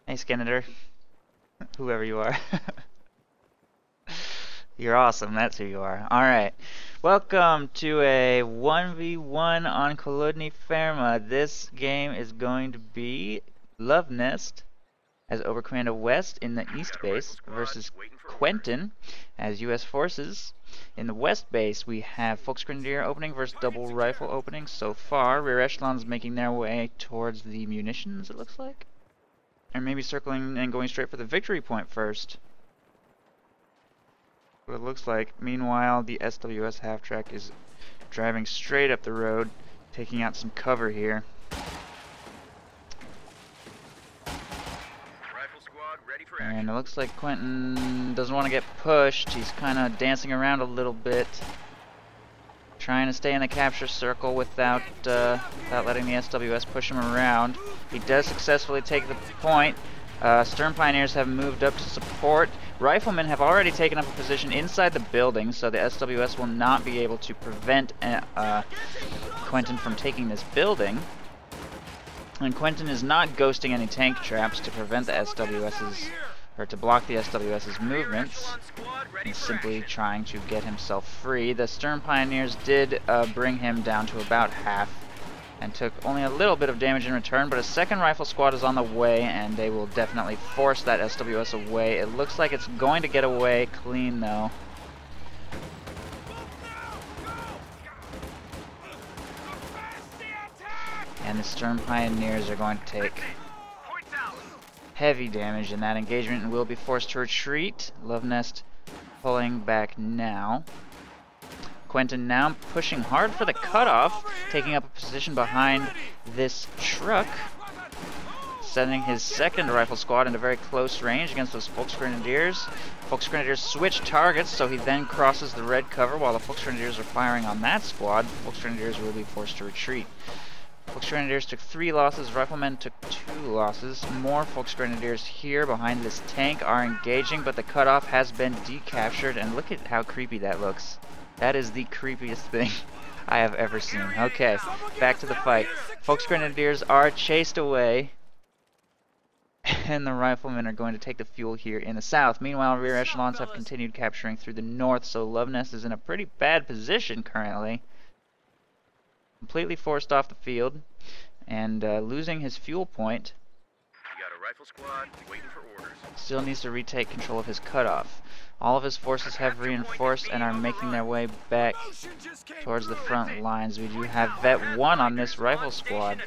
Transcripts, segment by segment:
Hey, Skinner. Whoever you are. You're awesome, that's who you are. Alright. Welcome to a 1v1 on Kholodny Ferma. This game is going to be Luvnest as Overcommando West in the East Base versus Quentin as US Forces. In the West Base, we have Volksgrenadier opening versus Double Rifle opening so far. Rear Echelons making their way towards the munitions, it looks like. Or maybe circling and going straight for the victory point first. What it looks like. Meanwhile, the SWS half-track is driving straight up the road, taking out some cover here. And it looks like Quentin doesn't want to get pushed. He's kind of dancing around a little bit, trying to stay in the capture circle without letting the SWS push him around. He does successfully take the point. Stern Pioneers have moved up to support. Riflemen have already taken up a position inside the building, so the SWS will not be able to prevent Quentin from taking this building. And Quentin is not ghosting any tank traps to prevent the SWS's, or to block the SWS's movements. He's simply trying to get himself free. The Stern Pioneers did bring him down to about half and took only a little bit of damage in return, but a second rifle squad is on the way and they will definitely force that SWS away. It looks like it's going to get away clean though. And the Stern Pioneers are going to take heavy damage in that engagement and will be forced to retreat. Luvnest pulling back now. Quentin now pushing hard for the cutoff, taking up a position behind this truck, sending his second rifle squad into very close range against those Volksgrenadiers. Volksgrenadiers switch targets, so he then crosses the red cover while the Volksgrenadiers are firing on that squad. Volksgrenadiers will be forced to retreat. Volksgrenadiers took 3 losses, Riflemen took 2 losses. More Volksgrenadiers here behind this tank are engaging, but the cutoff has been decaptured, and look at how creepy that looks. That is the creepiest thing I have ever seen. Okay, back to the fight. Volksgrenadiers are chased away, and the Riflemen are going to take the fuel here in the south. Meanwhile, rear echelons have continued capturing through the north, so Luvnest is in a pretty bad position currently. Completely forced off the field and losing his fuel point. You got a rifle squad waiting for orders. Still needs to retake control of his cutoff. All of his forces have reinforced and are making their way back towards the front lines. We do have Vet 1 on this rifle squad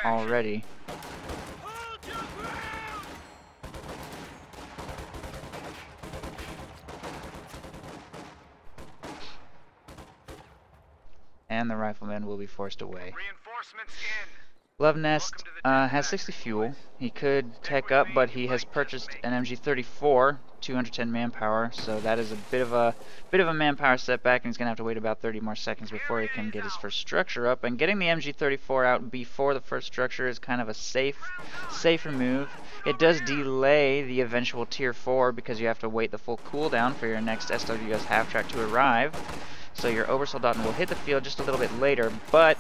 already. And the Riflemen will be forced away. Luvnest has 60 fuel. He could tech up, but he has purchased an MG34, 210 manpower, so that is a bit of a manpower setback, and he's gonna have to wait about 30 more seconds before he can get his first structure up. And getting the MG34 out before the first structure is kind of a safer move. It does delay the eventual tier 4 because you have to wait the full cooldown for your next SWS half-track to arrive. So your Obersoldaten will hit the field just a little bit later, but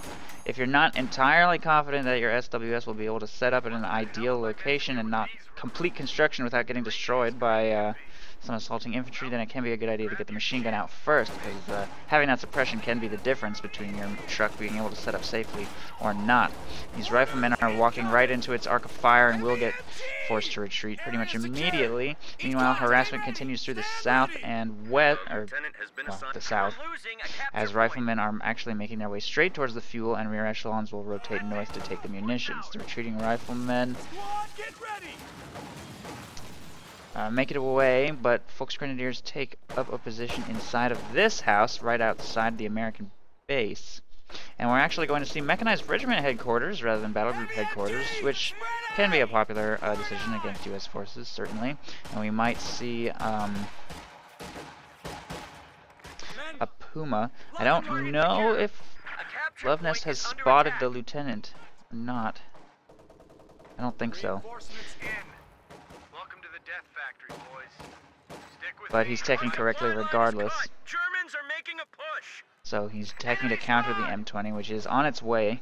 if you're not entirely confident that your SWS will be able to set up in an ideal location and not complete construction without getting destroyed by some assaulting infantry, then it can be a good idea to get the machine gun out first, because having that suppression can be the difference between your truck being able to set up safely or not. These riflemen are walking right into its arc of fire and will get forced to retreat pretty much immediately. Meanwhile, harassment continues through the south and west, or well, the south, as riflemen are actually making their way straight towards the fuel, and rear echelons will rotate north to take the munitions. The retreating riflemen make it away, but Volksgrenadiers take up a position inside of this house, right outside the American base. And we're actually going to see Mechanized Regiment headquarters rather than Battle Group headquarters, which can be a popular decision against US forces, certainly. And we might see a Puma. I don't know if Luvnest has spotted the lieutenant or not. I don't think so. But he's taking correctly regardless. So he's taking to counter the M20, which is on its way.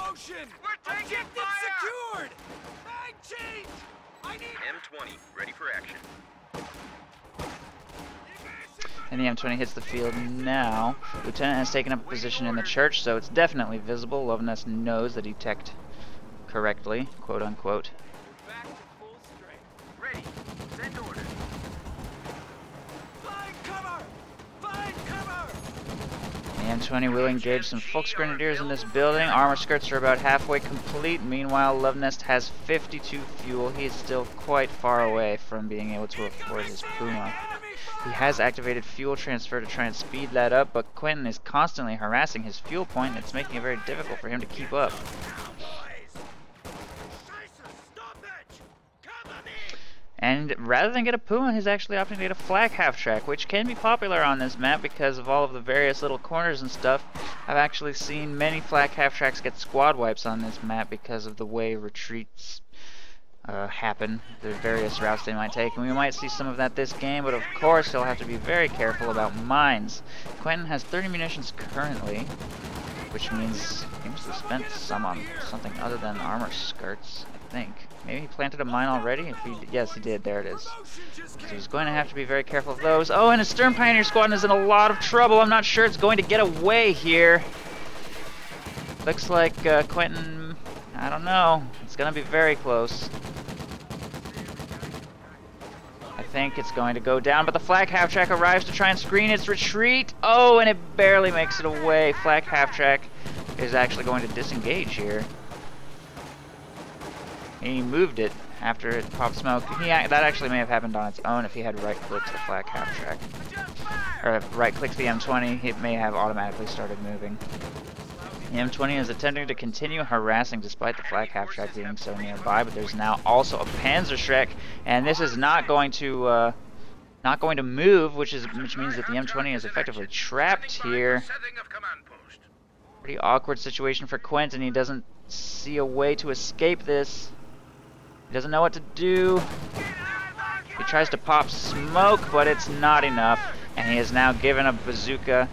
motion! We're taking fire! Secured! Mag change! I need M20, ready for action. And the M20 hits the field now. Lieutenant has taken up a position in the church, so it's definitely visible. Luvnest knows that he teched correctly, quote unquote. back to full strength. Ready. Send orders. Find cover! Find cover! The M20 will engage some Volksgrenadiers in this building. Armor skirts are about halfway complete. Meanwhile, Luvnest has 52 fuel. He is still quite far away from being able to afford his Puma. He has activated fuel transfer to try and speed that up, but Quentin is constantly harassing his fuel point, and it's making it very difficult for him to keep up. And rather than get a Puma, he's actually opting to get a flak half-track, which can be popular on this map because of all of the various little corners and stuff. I've actually seen many flak half-tracks get squad wipes on this map because of the way retreats happen, the various routes they might take, and we might see some of that this game, but of course he'll have to be very careful about mines. Quentin has 30 munitions currently, which means he must have spent some on something other than armor skirts, I think. Maybe he planted a mine already? Yes, he did. There it is. So he's going to have to be very careful of those. Oh, and his Stern Pioneer Squadron is in a lot of trouble. I'm not sure it's going to get away here. Looks like Quentin, I don't know. It's going to be very close. I think it's going to go down, but the flak half-track arrives to try and screen its retreat. Oh, and it barely makes it away. Flak half-track is actually going to disengage here. He moved it after it popped smoke. That actually may have happened on its own if he had right-clicked the flak half-track. Or right-clicked the M20, it may have automatically started moving. The M20 is attempting to continue harassing despite the flak half-track being so nearby, but there's now also a Panzerschreck, and this is not going to move, which means that the M20 is effectively trapped here. Pretty awkward situation for Quentin. He doesn't see a way to escape this. He doesn't know what to do. He tries to pop smoke, but it's not enough, and he has now given a bazooka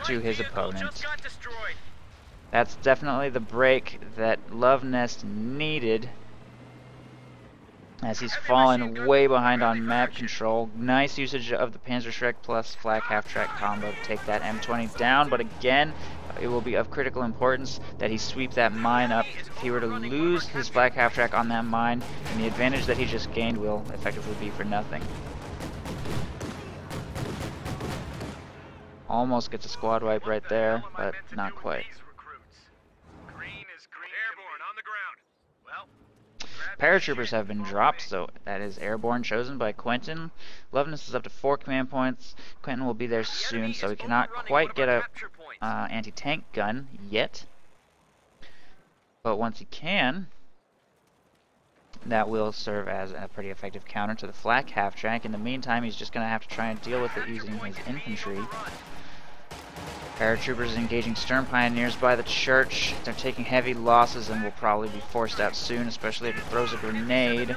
to his opponent. That's definitely the break that Luvnest needed, as he's fallen way behind on map control. Nice usage of the Panzerschreck plus flak half-track combo to take that M20 down, but again, it will be of critical importance that he sweep that mine up. If he were to lose his flak half-track on that mine, then the advantage that he just gained will effectively be for nothing. Almost gets a squad wipe right there, but not quite. Paratroopers have been dropped, so that is airborne chosen by Quentin. Luvnest is up to 4 command points. Quentin will be there soon, so he cannot quite get a anti-tank gun yet. But once he can, that will serve as a pretty effective counter to the flak half-track. In the meantime, he's just going to have to try and deal with it using his infantry. Paratroopers engaging Stern Pioneers by the church. They're taking heavy losses and will probably be forced out soon, especially if he throws a grenade.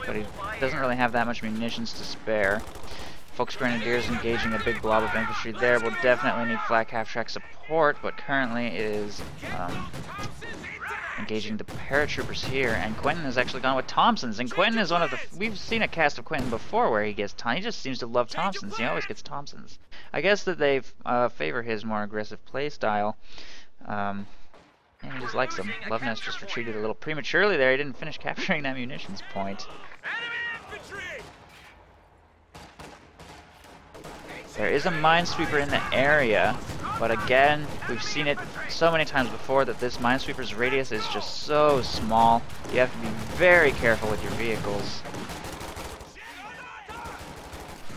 But he doesn't really have that much munitions to spare. Volksgrenadiers engaging a big blob of infantry there will definitely need flak half-track support, but currently it is engaging the paratroopers here, and Quentin has actually gone with Thompsons, and Quentin is one of the... We've seen a cast of Quentin before where he just seems to love Thompsons. He always gets Thompsons. I guess that they favor his more aggressive play style, and he just likes them. Luvnest just retreated a little prematurely there. He didn't finish capturing that munitions point. There is a minesweeper in the area, but again, we've seen it so many times before that this minesweeper's radius is just so small. You have to be very careful with your vehicles.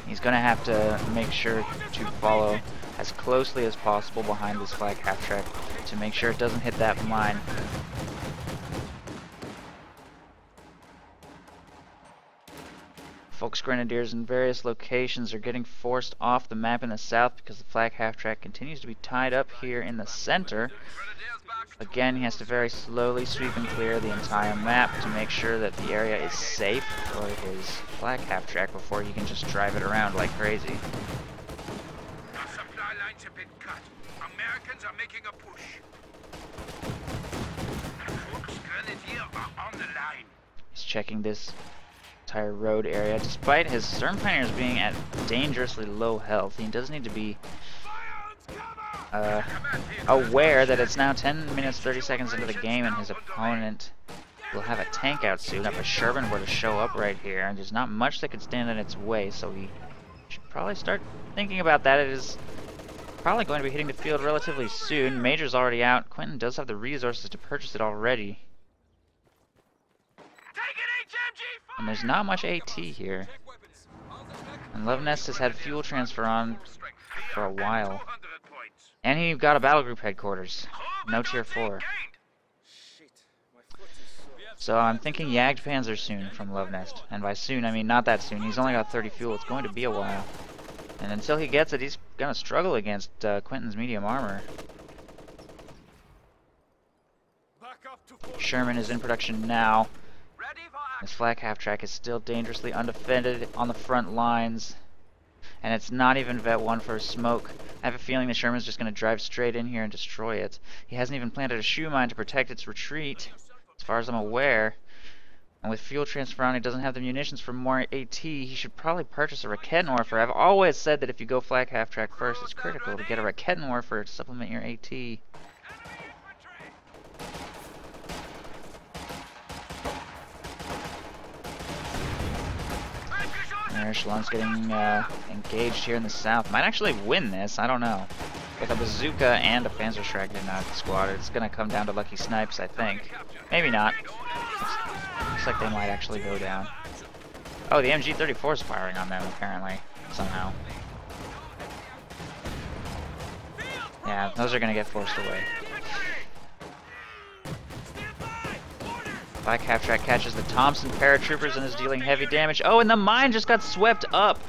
He's going to have to make sure to follow as closely as possible behind this flak half-track to make sure it doesn't hit that mine. Volksgrenadiers in various locations are getting forced off the map in the south because the flak half-track continues to be tied up here in the center. Again, he has to very slowly sweep and clear the entire map to make sure that the area is safe for his flak half-track before he can just drive it around like crazy. Our supply lines have been cut. Americans are making a push. He's checking this entire road area. Despite his Sturm Pioneers being at dangerously low health, he does need to be aware that it's now 10 minutes 30 seconds into the game and his opponent will have a tank out soon. If a Sherman were to show up right here, and there's not much that could stand in its way, so he should probably start thinking about that. It is probably going to be hitting the field relatively soon. Major's already out. Quentin does have the resources to purchase it already. And there's not much AT here. And Luvnest has had fuel transfer on for a while. And he got a battle group headquarters. No tier 4. So I'm thinking Yagged Panzer soon from Luvnest. And by soon, I mean not that soon. He's only got 30 fuel. It's going to be a while. And until he gets it, he's going to struggle against Quentin's medium armor. Sherman is in production now. This flak half-track is still dangerously undefended on the front lines. And it's not even Vet 1 for a smoke. I have a feeling the Sherman's just going to drive straight in here and destroy it. He hasn't even planted a shoe mine to protect its retreat, as far as I'm aware. And with fuel transfer on, he doesn't have the munitions for more AT. He should probably purchase a Rakettenwerfer. I've always said that if you go flak half-track first, it's critical to get a Rakettenwerfer to supplement your AT. Echelon's getting engaged here in the south. Might actually win this, I don't know. With a bazooka and a Panzerschreck in that squad, it's going to come down to lucky snipes, I think. Maybe not. Looks like they might actually go down. Oh, the MG-34 is firing on them, apparently, somehow. Yeah, those are going to get forced away. Flak half-track catches the Thompson paratroopers and is dealing heavy damage. Oh, and the mine just got swept up.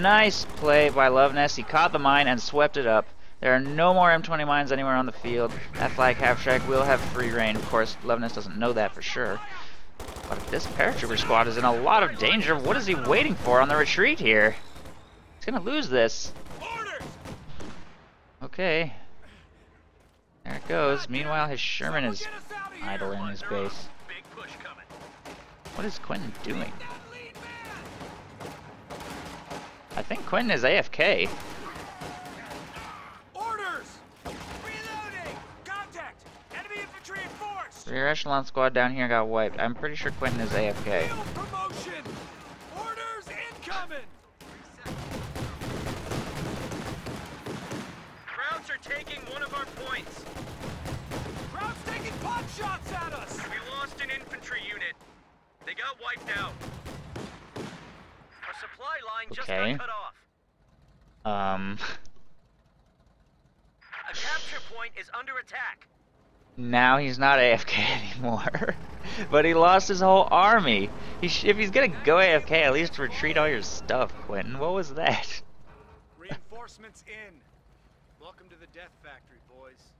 Nice play by Luvnest. He caught the mine and swept it up. There are no more M20 mines anywhere on the field. That flak half-track will have free reign. Of course, Luvnest doesn't know that for sure. But this paratrooper squad is in a lot of danger. What is he waiting for on the retreat here? He's gonna lose this. Okay. There it goes. Meanwhile, his Sherman is idle in his base. What is Quentin doing? I think Quentin is AFK. Orders! Reloading! Contact! Enemy infantry enforced! Rear echelon squad down here got wiped. I'm pretty sure Quentin is AFK. Field promotion! Orders incoming! Krauts are taking one of our points. Crowd's taking pot shots at us! We lost an infantry unit. They got wiped out. Our supply line just got cut off. A capture point is under attack. Now he's not AFK anymore. But he lost his whole army. If he's gonna go AFK, at least retreat all your stuff, Quentin. What was that? Reinforcements in. Welcome to the death factory, boys.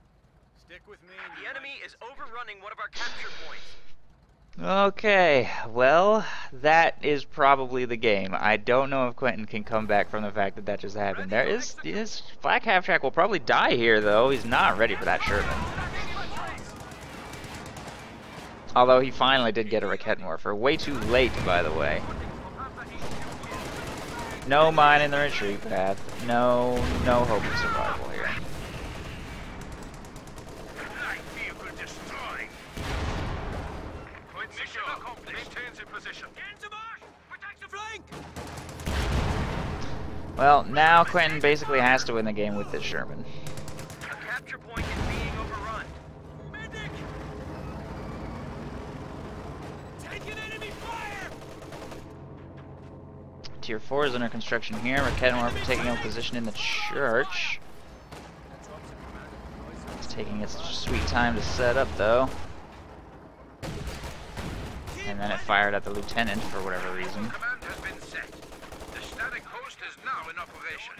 Stick with me. The enemy is overrunning one of our capture points. Okay, well, that is probably the game. I don't know if Quentin can come back from the fact that that just happened. His flak half-track will probably die here, though. He's not ready for that Sherman. Although he finally did get a Rakettenwerfer. Way too late, by the way. No mine in the retreat path. No hope of survival here. Well, now Quentin basically has to win the game with this Sherman. A capture point is being overrun. Medic! Take an enemy fire! Tier 4 is under construction here. Rakettenwerfer taking up position in the church. It's taking its sweet time to set up, though. And then it fired at the lieutenant for whatever reason. Command has been set. The static host is now in operation.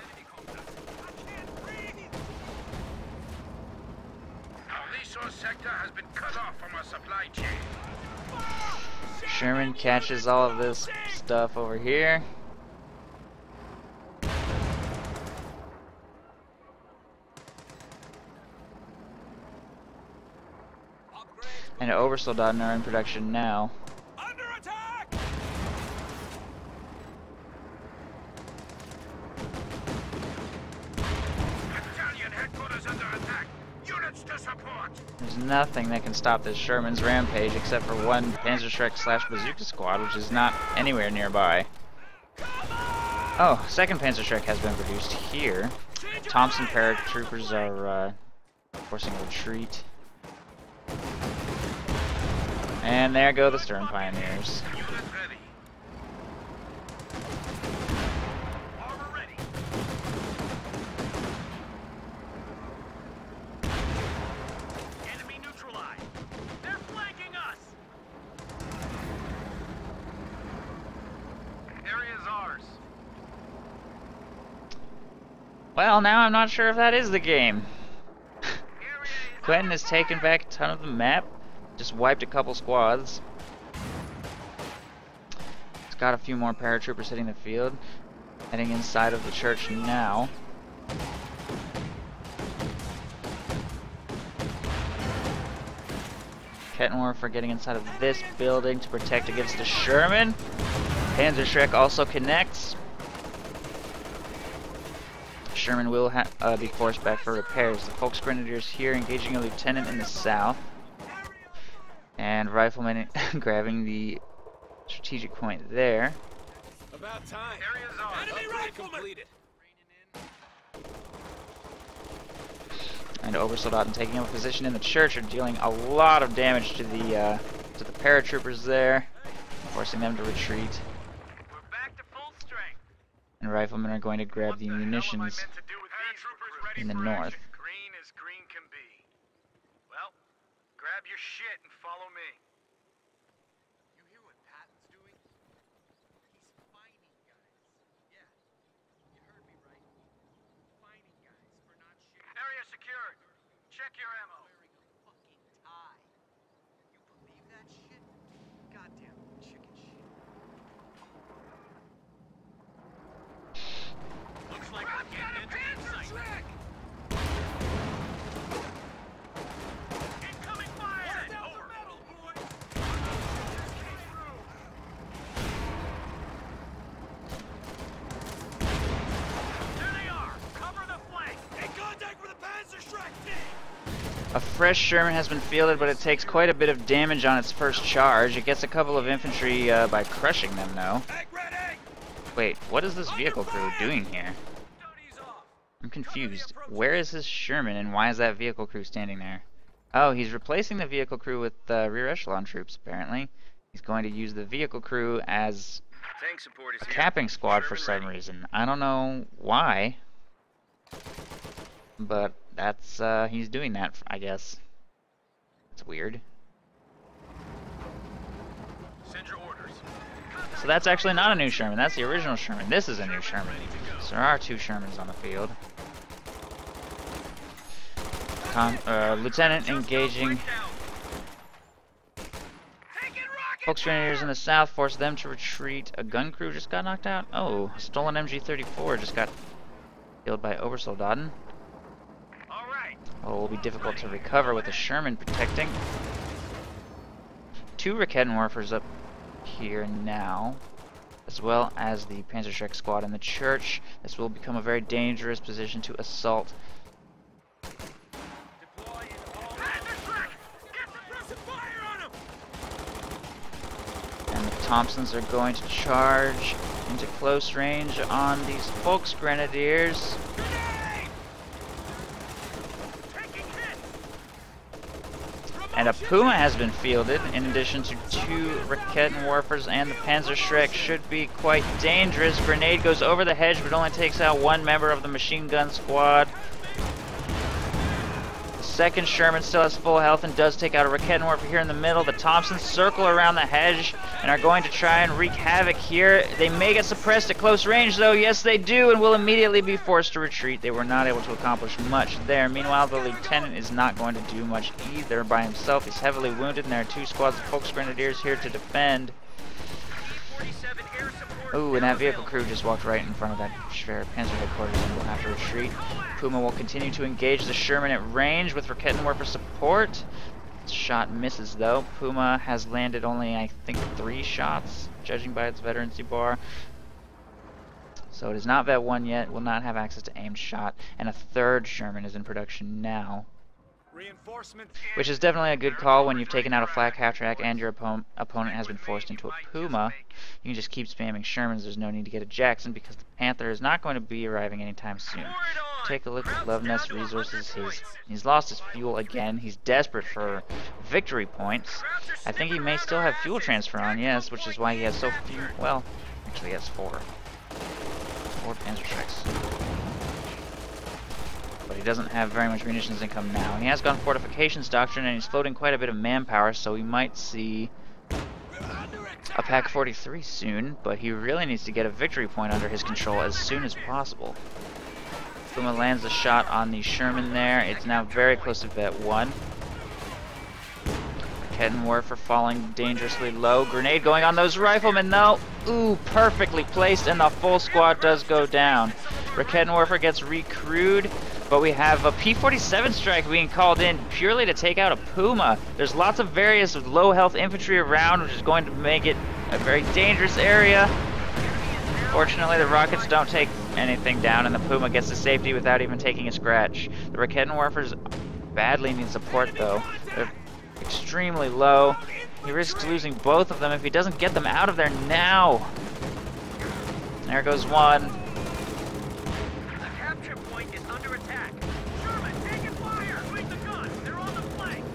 Our resource sector has been cut off from our supply chain. Sherman catches all of this stuff over here. and Obersoldaten are in production now. Under attack! Battalion headquarters under attack. Units to support. There's nothing that can stop this Sherman's rampage except for one Panzerschreck/Bazooka squad, which is not anywhere nearby. Oh, second Panzerschreck has been produced here. Thompson paratroopers are forcing a retreat. And there go the Stern Pioneers. Unit ready. Armor ready. Enemy neutralized. They're flanking us. Area's ours. Well, now I'm not sure if that is the game. Quentin has taken back a ton of the map. Just wiped a couple squads. He's got a few more paratroopers hitting the field. Heading inside of the church now. Kettenwerfer getting inside of this building to protect against the Sherman. Panzerschreck also connects. Sherman will be forced back for repairs. The Volksgrenadiers here engaging a lieutenant in the south. And riflemen grabbing the strategic point there. About time. Area's ours. Enemy rifleman! And Obersoldaten taking up a position in the church are dealing a lot of damage to the paratroopers there, forcing them to retreat. We're back to full strength. And riflemen are going to grab the munitions in the north. Green as green can be. Well, grab your shit and follow me. You hear what Patton's doing? He's fining guys. Yeah, you heard me right. Fining guys for not shooting. Area secured. Check your ammo. Wearing a fucking tie. You believe that shit? Goddamn chicken shit. Looks like we're getting into sight. Incoming fire! Over. Metal, boys! There they are! Cover the flank! In contact with the Panzerschreck team! A fresh Sherman has been fielded, but it takes quite a bit of damage on its first charge. It gets a couple of infantry by crushing them, though. Egg ready! Wait, what is this vehicle crew doing here? Studies off! I'm confused. Where is this Sherman, and why is that vehicle crew standing there? Oh, he's replacing the vehicle crew with rear echelon troops, apparently. He's going to use the vehicle crew as Tank support is a here. capping squad for Sherman some ready. reason. I don't know why, but that's he's doing that, I guess. It's weird. Send your orders. So that's actually not a new Sherman. That's the original Sherman. This is a new Sherman. So there are two Shermans on the field. Lieutenant engaging Volksgrenadiers in the south, force them to retreat. A gun crew just got knocked out. Oh, a stolen MG-34 just got killed by Obersoldaten. Oh, it will be difficult to recover with the Sherman protecting. Two Rakettenwerfers up here now, as well as the Panzerschreck squad in the church. This will become a very dangerous position to assault. And the Thompsons are going to charge into close range on these Volksgrenadiers. And a Puma has been fielded, in addition to two Rakettenwerfers, and the Panzerschreck should be quite dangerous. Grenade goes over the hedge, but only takes out one member of the machine gun squad. The second Sherman still has full health and does take out a Rakettenwerfer here in the middle. The Thompsons circle around the hedge and are going to try and wreak havoc here. They may get suppressed at close range, though. Yes, they do, and will immediately be forced to retreat. They were not able to accomplish much there. Meanwhile, the lieutenant is not going to do much either by himself. He's heavily wounded, and there are two squads of Volksgrenadiers here to defend. Ooh, and that vehicle crew just walked right in front of that Panzer headquarters and will have to retreat. Puma will continue to engage the Sherman at range with Rakettenwerfer support. Shot misses though. Puma has landed only, I think, 3 shots, judging by its veterancy bar. So it is not Vet 1 yet, will not have access to aimed shot, and a 3rd Sherman is in production now. Which is definitely a good call when you've taken out a flak half-track and your opponent has been forced into a Puma. You can just keep spamming Shermans, there's no need to get a Jackson because the Panther is not going to be arriving anytime soon. Take a look at Luvnest resources. He's lost his fuel again. He's desperate for victory points. I think he may still have fuel transfer on, yes, which is why he has so few. Well, actually he has 4 Panzer strikes. But he doesn't have very much munitions income now. He has gone Fortifications Doctrine and he's floating quite a bit of manpower, so we might see a Pack 43 soon, but he really needs to get a victory point under his control as soon as possible. Puma lands a shot on the Sherman there. It's now very close to Vet 1. Kettenwerfer falling dangerously low. Grenade going on those riflemen though. Ooh, perfectly placed, and the full squad does go down. Kettenwerfer gets recrewed, but we have a P-47 strike being called in purely to take out a Puma. There's lots of various low health infantry around, which is going to make it a very dangerous area. Fortunately, the rockets don't take anything down, and the Puma gets to safety without even taking a scratch. The Kettenwerfers badly need support though. They're extremely low. He risks losing both of them if he doesn't get them out of there now. There goes one. The capture point is under attack. Sherman, taking fire! Swing the gun! They're on the flank!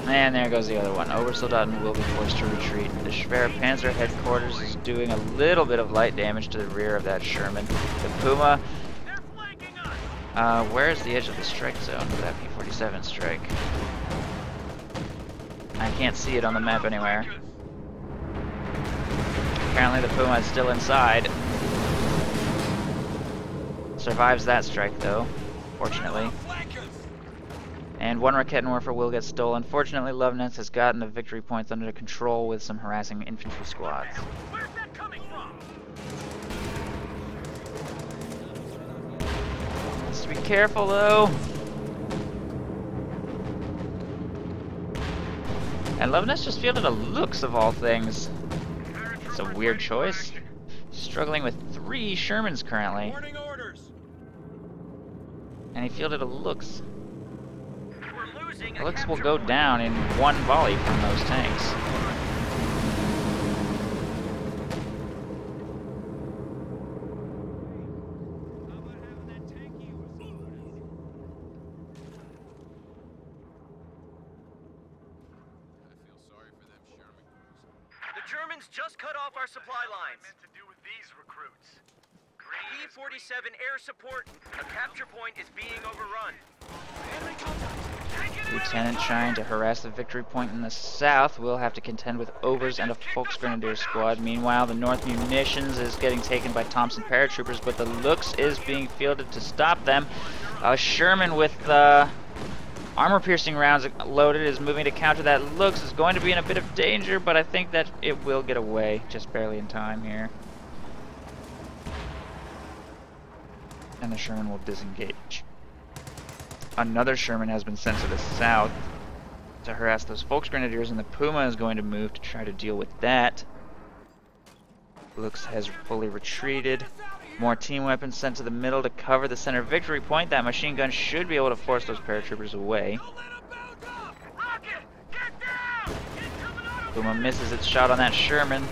And there goes the other one. Obersoldaten will be forced to retreat. The Schwer Panzer headquarters is doing a little bit of light damage to the rear of that Sherman. The Puma... They're flanking us! where is the edge of the strike zone for that P-47 strike? I can't see it on the map anywhere. Apparently the Puma is still inside. Survives that strike though, fortunately. And one Kettenwerfer will get stolen. Fortunately, Luvnest has gotten the victory points under control with some harassing infantry squads. Where's that coming from? Just be careful though. And Luvnest just fielded a Lux of all things. It's a weird choice. Struggling with 3 Shermans currently. And he fielded a Lux. The Lux will go down in 1 volley from those tanks. Germans just cut off our supply lines. Meant to do with these recruits. P-47 air support. A capture point is being overrun. Lieutenant trying to harass the victory point in the south will have to contend with Overs and a Volksgrenadier squad. Meanwhile, the North Munitions is getting taken by Thompson paratroopers, but the Lux is being fielded to stop them. Sherman with armor-piercing rounds loaded is moving to counter that. Lux is going to be in a bit of danger, but I think that it will get away just barely in time here. And the Sherman will disengage. Another Sherman has been sent to the south to harass those Volksgrenadiers, and the Puma is going to move to try to deal with that. Lux has fully retreated. More team weapons sent to the middle to cover the center victory point. That machine gun should be able to force those paratroopers away. Puma misses its shot on that Sherman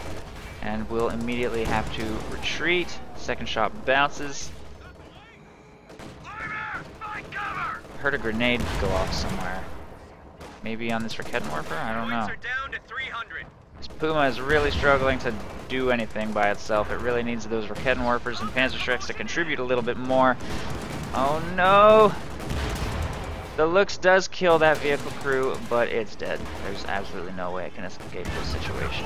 and will immediately have to retreat. Second shot bounces. Heard a grenade go off somewhere. Maybe on this Kettenwerfer? I don't know. This Puma is really struggling to do anything by itself. It really needs those Kettenwerfers and Panzerschrecks to contribute a little bit more. Oh no! The Lux does kill that vehicle crew, but it's dead. There's absolutely no way it can escape this situation.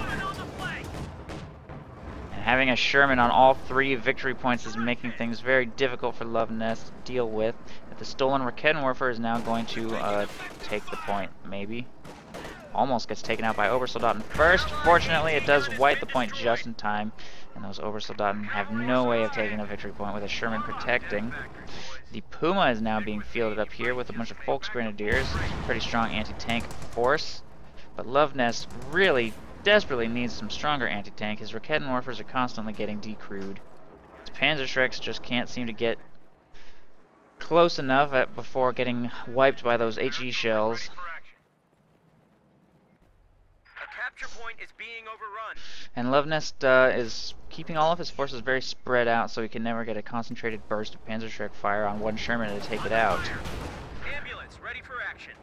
And having a Sherman on all 3 victory points is making things very difficult for Luvnest to deal with. The stolen Kettenwerfer is now going to take the point, maybe. Almost gets taken out by Obersoldaten first. Fortunately, it does wipe the point just in time, and those Obersoldaten have no way of taking a victory point with a Sherman protecting. The Puma is now being fielded up here with a bunch of Volksgrenadiers. Pretty strong anti-tank force. But Luvnest really desperately needs some stronger anti-tank. His Raketenwerfers are constantly getting decrewed. His Panzerschrecks just can't seem to get close enough before getting wiped by those HE shells. A capture point is being overrun. And Luvnest is keeping all of his forces very spread out, so he can never get a concentrated burst of Panzerschreck fire on one Sherman to take it out. Ambulance ready for action.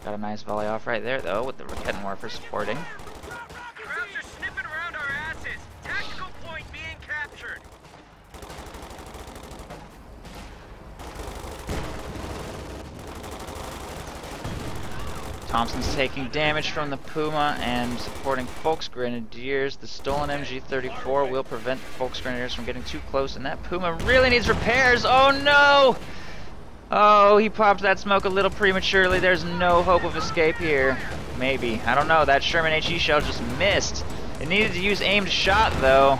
Got a nice volley off right there, though, with the Raketenwerfer supporting. Crowds are sniffing around our asses. Tactical point being captured. Thompson's taking damage from the Puma and supporting Volksgrenadiers. The stolen MG-34 will prevent Volksgrenadiers from getting too close, and that Puma really needs repairs. Oh no! Oh, he popped that smoke a little prematurely. There's no hope of escape here. Maybe. I don't know. That Sherman HE shell just missed. It needed to use aimed shot, though.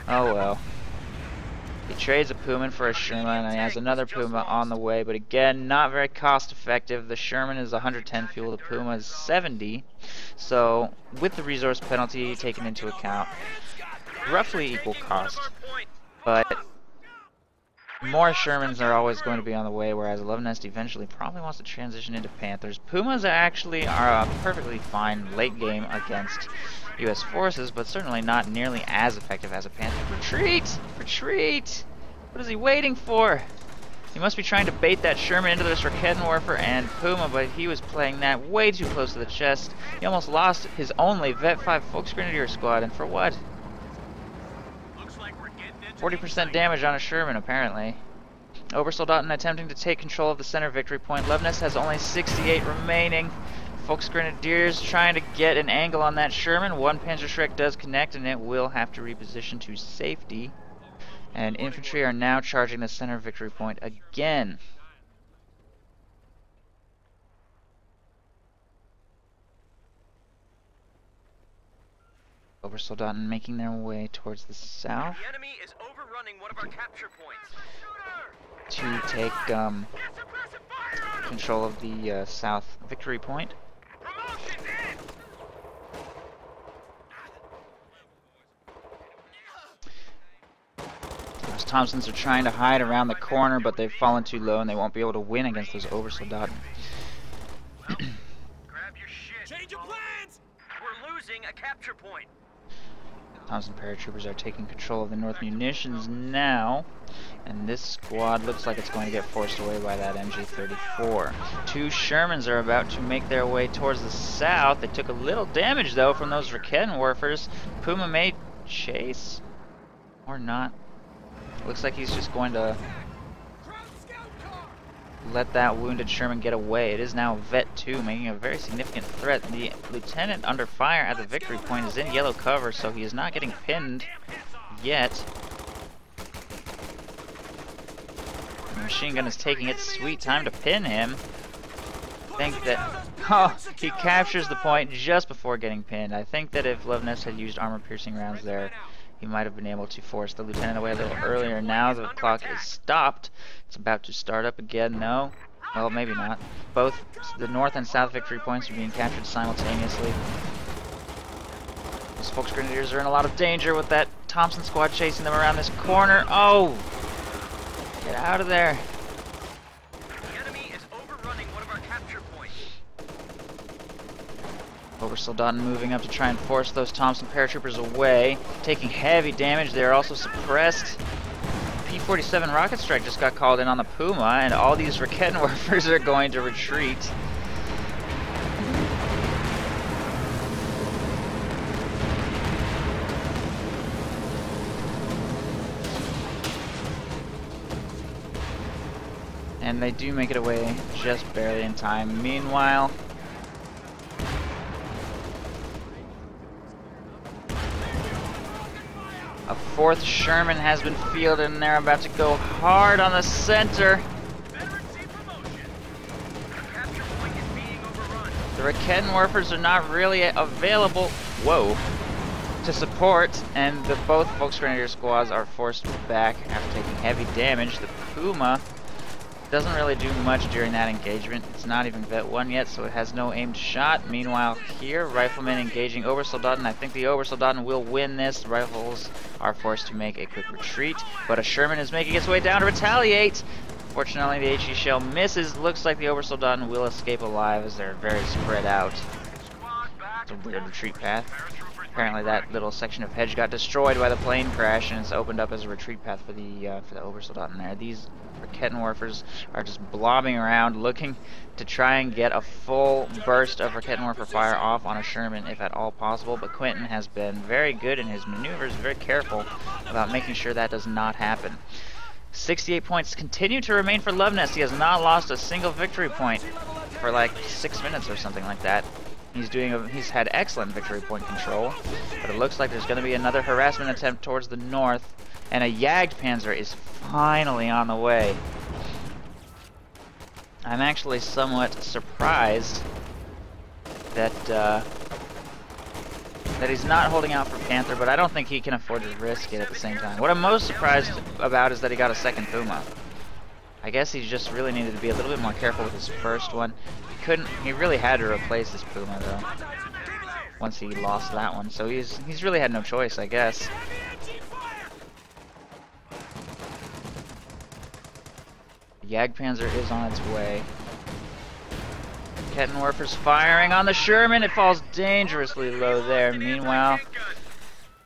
Oh well. He trades a Puma for a Sherman, and he has another Puma on the way, but again, not very cost effective. The Sherman is 110 fuel, the Puma is 70, so with the resource penalty taken into account, roughly equal cost, but more Shermans are always going to be on the way, whereas Luvnest eventually probably wants to transition into Panthers. Pumas actually are perfectly fine late game against U.S. forces, but certainly not nearly as effective as a Panther. Retreat! Retreat! What is he waiting for? He must be trying to bait that Sherman into this Raketenwerfer and Puma, but he was playing that way too close to the chest. He almost lost his only Vet 5 Volksgrenadier squad, and for what? 40% damage on a Sherman, apparently. Obersoldaten attempting to take control of the center victory point. Luvnest has only 68 remaining. Volksgrenadiers trying to get an angle on that Sherman. One Panzerschreck does connect, and it will have to reposition to safety. And infantry are now charging the center victory point again. Obersoldaten making their way towards the south. The enemy is overrunning one of our capture points. To take control of the south victory point. Those Thompsons are trying to hide around the corner, but they've fallen too low and they won't be able to win against those Obersoldaten. Grab your shit. Change of plans. We're losing a capture point. Thompson paratroopers are taking control of the North munitions now, and this squad looks like it's going to get forced away by that MG-34. Two Shermans are about to make their way towards the south. They took a little damage, though, from those Raketenwerfers. Puma may chase, or not. Looks like he's just going to let that wounded Sherman get away. It is now Vet 2, making a very significant threat. The lieutenant under fire at the victory point is in yellow cover, so he is not getting pinned yet. The machine gun is taking its sweet time to pin him. I think that... Oh, he captures the point just before getting pinned. I think that if Luvnest had used armor-piercing rounds there, he might have been able to force the lieutenant away a little earlier. Now the clock is stopped. It's about to start up again. No. Well, maybe not. Both the north and south victory points are being captured simultaneously. Those Volksgrenadiers are in a lot of danger with that Thompson squad chasing them around this corner. Oh! Get out of there. The enemy is overrunning one of our capture points. Obersoldaten moving up to try and force those Thompson paratroopers away, taking heavy damage. They are also suppressed. P-47 rocket strike just got called in on the Puma, and all these Raketenwerfers are going to retreat. And they do make it away just barely in time. Meanwhile, a fourth Sherman has been fielded, and they're about to go hard on the center. The Raketenwerfers are not really available. Whoa. to support, and both Volksgrenadier squads are forced back after taking heavy damage. The Puma doesn't really do much during that engagement. It's not even Vet 1 yet, so it has no aimed shot. Meanwhile, here, Riflemen engaging Obersoldaten. I think the Obersoldaten will win this. Rifles are forced to make a quick retreat, but a Sherman is making its way down to retaliate. Fortunately, the HE shell misses. Looks like the Obersoldaten will escape alive as they're very spread out. It's a weird retreat path. Apparently that little section of hedge got destroyed by the plane crash, and it's opened up as a retreat path for the Obersoldaten there. These Raketenwerfers are just blobbing around, looking to try and get a full burst of Raketenwerfer fire off on a Sherman, if at all possible, but Quentin has been very good in his maneuvers, very careful about making sure that does not happen. 68 points continue to remain for Luvnest. He has not lost a single victory point for like 6 minutes or something like that. He's had excellent victory point control, but it looks like there's going to be another harassment attempt towards the north, and a Jagdpanzer is finally on the way. I'm actually somewhat surprised that that he's not holding out for Panther, but I don't think he can afford to risk it at the same time. What I'm most surprised about is that he got a second Puma. I guess he just really needed to be a little bit more careful with his first one. He really had to replace his Puma though, once he lost that one, so he's really had no choice, I guess. The Jagdpanzer is on its way. Kettenwerfer's firing on the Sherman. It falls dangerously low there. Meanwhile,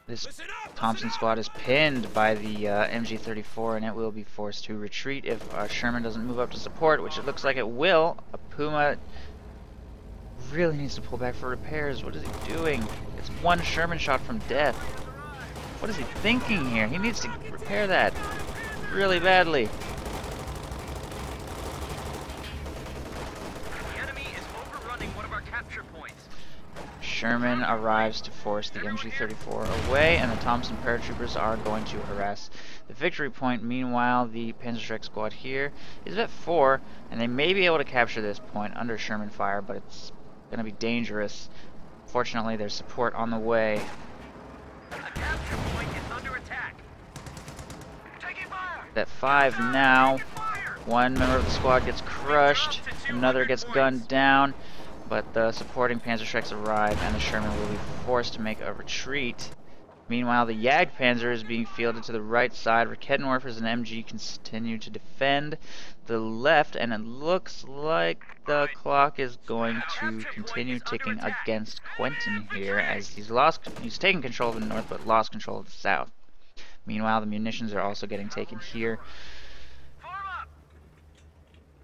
this Thompson squad is pinned by the MG34, and it will be forced to retreat if Sherman doesn't move up to support, which it looks like it will. A Puma really needs to pull back for repairs. What is he doing? It's one Sherman shot from death. What is he thinking here? He needs to repair that really badly. Sherman arrives to force the MG34 away, and the Thompson paratroopers are going to harass the victory point. Meanwhile, the Panzerschreck squad here is at 4, and they may be able to capture this point under Sherman fire, but it's going to be dangerous. Fortunately, there's support on the way. A capture point is under attack. Taking fire. At 5 now. One member of the squad gets crushed, another gets gunned down. But the supporting Panzerschrecks arrive, and the Sherman will be forced to make a retreat. Meanwhile, the Jagdpanzer is being fielded to the right side. Raketenwerfers and MG continue to defend the left, and it looks like the clock is going to continue ticking against Quentin here, as he's taken control of the north, but lost control of the south. Meanwhile, the munitions are also getting taken here,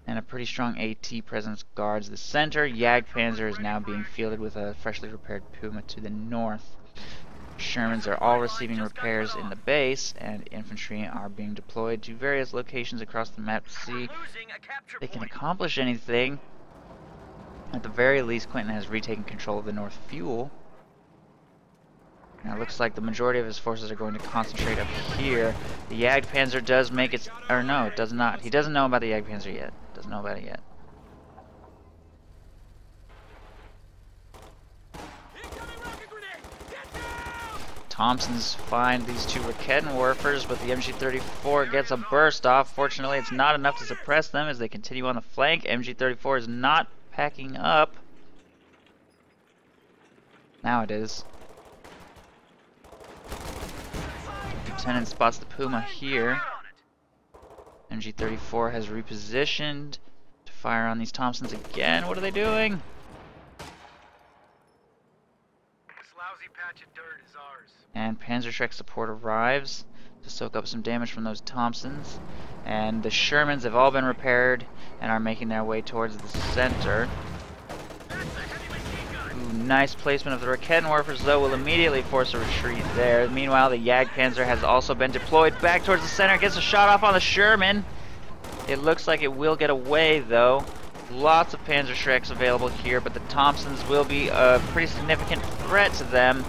and a pretty strong AT presence guards the center. Jagdpanzer is now being fielded with a freshly repaired Puma to the north. Shermans are all receiving repairs in the base, and infantry are being deployed to various locations across the map to see if they can accomplish anything. At the very least, Quentin has retaken control of the north fuel. Now it looks like the majority of his forces are going to concentrate up here. The Jagdpanzer does make its... or no, it does not. He doesn't know about the Jagdpanzer yet. Doesn't know about it yet. Thompsons find these two Raketenwerfers, but the MG34 gets a burst off. Fortunately, it's not enough to suppress them as they continue on the flank. MG34 is not packing up. Now it is. Lieutenant spots the Puma here. MG34 has repositioned to fire on these Thompsons again. What are they doing? This lousy patch of dirt is ours. And Panzerschreck support arrives to soak up some damage from those Thompsons. And the Shermans have all been repaired and are making their way towards the center. Ooh, nice placement of the Raketenwerfers, though, will immediately force a retreat there. Meanwhile, the Jagdpanzer has also been deployed back towards the center. Gets a shot off on the Sherman. It looks like it will get away, though. Lots of Panzerschrecks available here, but the Thompsons will be a pretty significant threat to them.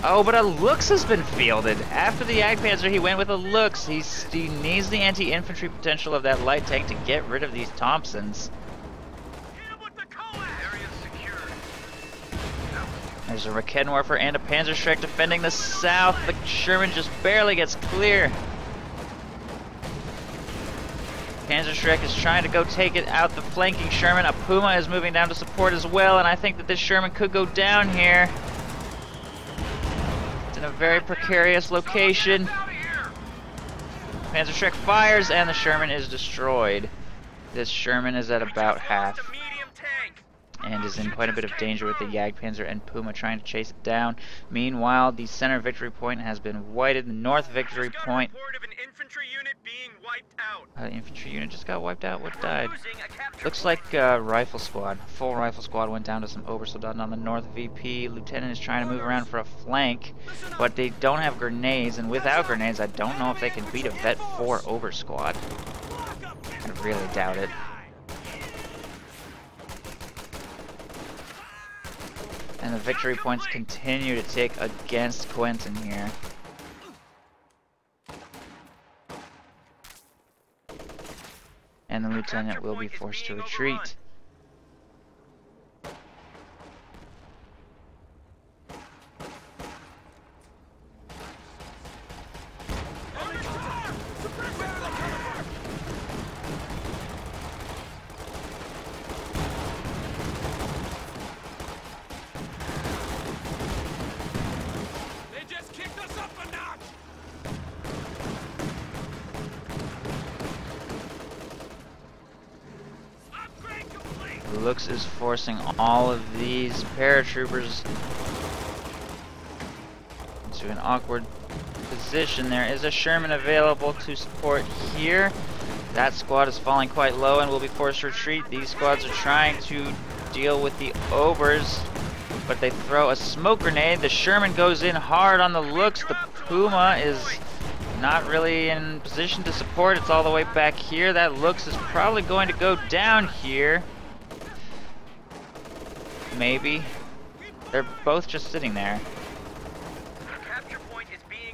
Oh, but a Lux has been fielded. After the Jagdpanzer, he went with a Lux. He needs the anti-infantry potential of that light tank to get rid of these Thompsons. There's a Reckenwerfer and a Panzerschreck defending the south. The Sherman just barely gets clear. Panzerschreck is trying to go take it out the flanking Sherman. A Puma is moving down to support as well, and I think that this Sherman could go down here. It's in a very precarious location. Panzerschreck fires, and the Sherman is destroyed. This Sherman is at about half, and is in quite a bit of danger with the Jagdpanzer and Puma trying to chase it down. Meanwhile, the center victory point has been whited. The north victory point... infantry unit just got wiped out. What died? Looks like rifle squad. Full rifle squad went down to some Obersoldaten on the north VP. Lieutenant is trying to move around for a flank, but they don't have grenades, and without grenades, I don't know if they can beat a Vet 4 Over squad. I really doubt it. And the victory points continue to tick against Quentin here. And the lieutenant will be forced to retreat. Looks is forcing all of these paratroopers into an awkward position. There is a Sherman available to support here. That squad is falling quite low and will be forced to retreat. These squads are trying to deal with the Obers, but they throw a smoke grenade. The Sherman goes in hard on the looks. The Puma is not really in position to support. It's all the way back here. That looks is probably going to go down here. Maybe. They're both just sitting there.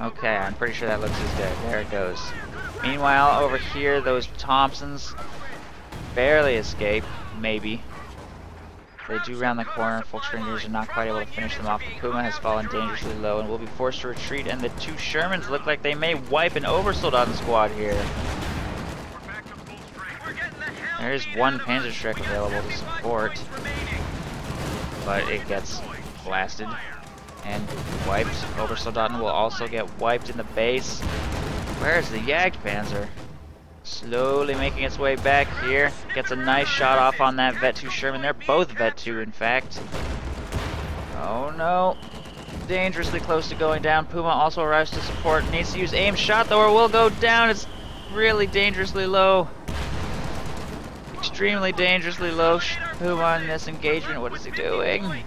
Okay, I'm pretty sure that looks is dead. There it goes. Meanwhile, over here, those Thompsons barely escape. Maybe. They do round the corner. Full Trinitors are not quite able to finish them off. The Puma has fallen dangerously low and will be forced to retreat. And the two Shermans look like they may wipe an Obersoldaten squad here. There is one Panzerschreck available to support, but it gets blasted and wiped. Obersoldaten will also get wiped in the base. Where's the Jagdpanzer? Slowly making its way back here. Gets a nice shot off on that Vet 2 Sherman. They're both Vet 2, in fact. Oh no. Dangerously close to going down. Puma also arrives to support. Needs to use aim shot though, or will go down. It's really dangerously low. Extremely dangerously low. Puma in this engagement. What is he doing?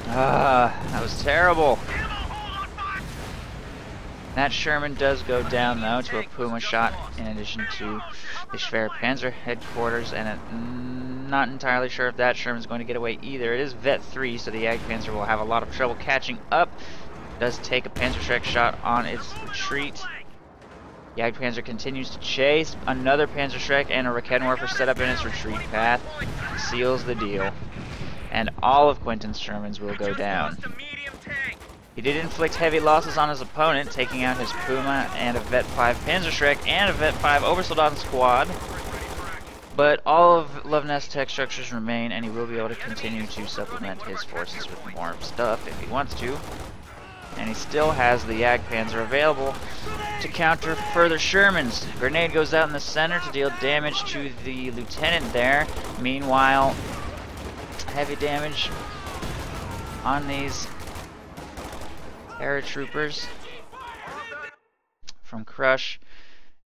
That was terrible. That Sherman does go down though to a Puma shot, in addition to the Schwerpanzer headquarters, and I'm not entirely sure if that Sherman's going to get away either. It is Vet 3, so the Jagdpanzer will have a lot of trouble catching up. It does take a Panzerschreck shot on its retreat. Jagdpanzer continues to chase. Another Panzerschreck and a Reckenwerfer set up in its retreat path. Seals the deal. And all of Quentin's Shermans will go down. He did inflict heavy losses on his opponent, taking out his Puma and a Vet 5 Panzerschreck and a Vet 5 Obersoldaten squad. But all of Luvnest's tech structures remain, and he will be able to continue to supplement his forces with more stuff if he wants to. And he still has the Jagdpanzer available to counter further Shermans. Grenade goes out in the center to deal damage to the lieutenant there. Meanwhile, heavy damage on these paratroopers from Crush.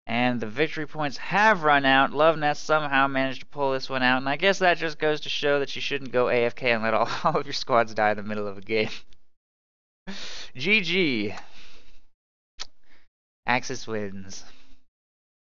And the victory points have run out. Luvnest somehow managed to pull this one out. And I guess that just goes to show that you shouldn't go AFK and let all of your squads die in the middle of a game. GG. Axis wins.